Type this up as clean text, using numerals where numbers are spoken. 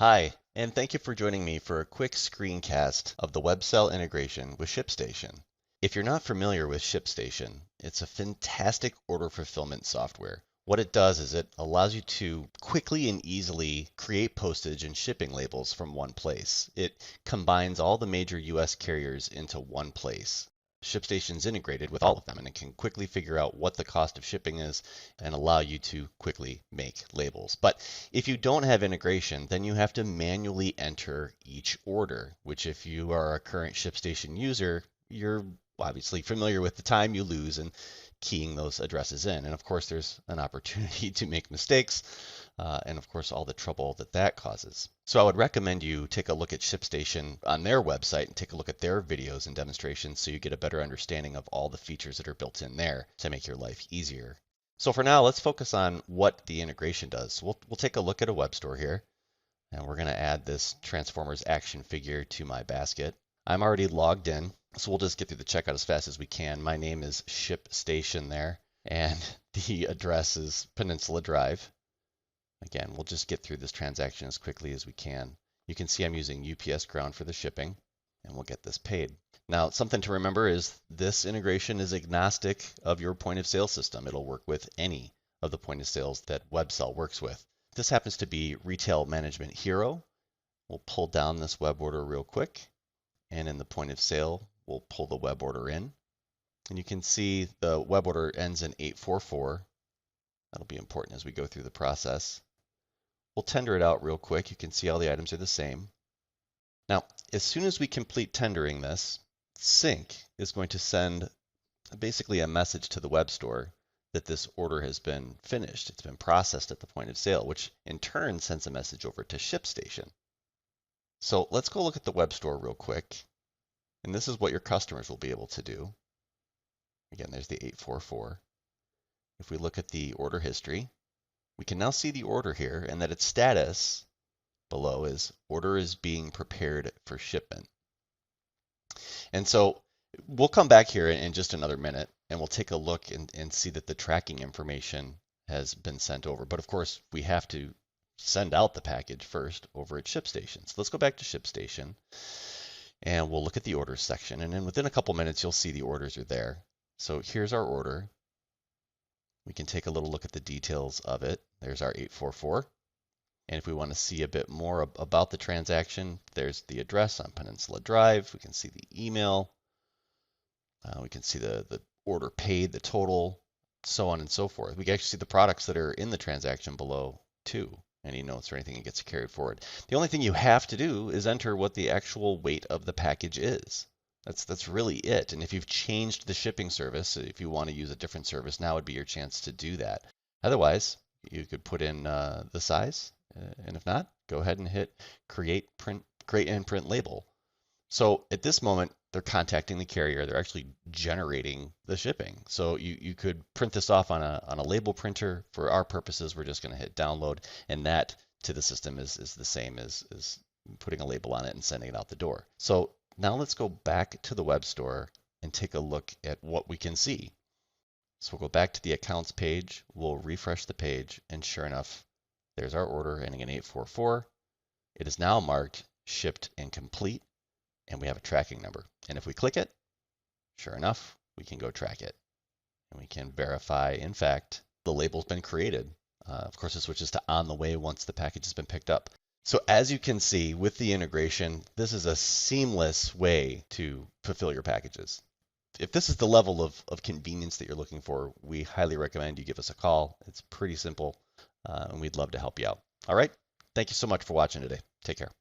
Hi, and thank you for joining me for a quick screencast of the WebSell integration with ShipStation. If you're not familiar with ShipStation, it's a fantastic order fulfillment software. What it does is it allows you to quickly and easily create postage and shipping labels from one place. It combines all the major US carriers into one place. ShipStation's integrated with all of them, and it can quickly figure out what the cost of shipping is and allow you to quickly make labels. But if you don't have integration, then you have to manually enter each order, which if you are a current ShipStation user, you're obviously familiar with the time you lose in keying those addresses in. And of course, there's an opportunity to make mistakes, and of course, all the trouble that that causes. So I would recommend you take a look at ShipStation on their website and take a look at their videos and demonstrations so you get a better understanding of all the features that are built in there to make your life easier. So for now, let's focus on what the integration does. We'll take a look at a web store here, and we're going to add this Transformers action figure to my basket. I'm already logged in, so we'll just get through the checkout as fast as we can. My name is ShipStation there, and the address is Peninsula Drive. Again, we'll just get through this transaction as quickly as we can. You can see I'm using UPS Ground for the shipping, and we'll get this paid. Now, something to remember is this integration is agnostic of your point of sale system. It'll work with any of the point of sales that WebSell works with. This happens to be Retail Management Hero. We'll pull down this web order real quick, and in the point of sale, we'll pull the web order in. And you can see the web order ends in 844. That'll be important as we go through the process. We'll tender it out real quick. You can see all the items are the same. Now, as soon as we complete tendering this, Sync is going to send basically a message to the web store that this order has been finished. It's been processed at the point of sale, which in turn sends a message over to ShipStation. So let's go look at the web store real quick. And this is what your customers will be able to do. Again, there's the 844. If we look at the order history, we can now see the order here and that its status below is order is being prepared for shipment. And so we'll come back here in just another minute and we'll take a look and see that the tracking information has been sent over. But of course, we have to send out the package first over at ShipStation. So let's go back to ShipStation and we'll look at the orders section. And then within a couple minutes, you'll see the orders are there. So here's our order. We can take a little look at the details of it. There's our 844. And if we want to see a bit more about the transaction, there's the address on Peninsula Drive. We can see the email. We can see the order paid, the total, so on and so forth. We can actually see the products that are in the transaction below too. Any notes or anything that gets carried forward. The only thing you have to do is enter what the actual weight of the package is. That's really it. And if you've changed the shipping service, if you want to use a different service, now would be your chance to do that. Otherwise, you could put in the size, and if not, go ahead and hit create and print label. So at this moment, they're contacting the carrier. They're actually generating the shipping. So you could print this off on a label printer. For our purposes, we're just going to hit download, and that to the system is the same as putting a label on it and sending it out the door. So now let's go back to the web store and take a look at what we can see. So we'll go back to the accounts page, we'll refresh the page, and sure enough, there's our order ending in 844. It is now marked shipped and complete, and we have a tracking number. And if we click it, sure enough, we can go track it. And we can verify, in fact, the label's been created. Of course, it switches to on the way once the package has been picked up. So as you can see with the integration, this is a seamless way to fulfill your packages. If this is the level of convenience that you're looking for, we highly recommend you give us a call. It's pretty simple, and we'd love to help you out. All right. Thank you so much for watching today. Take care.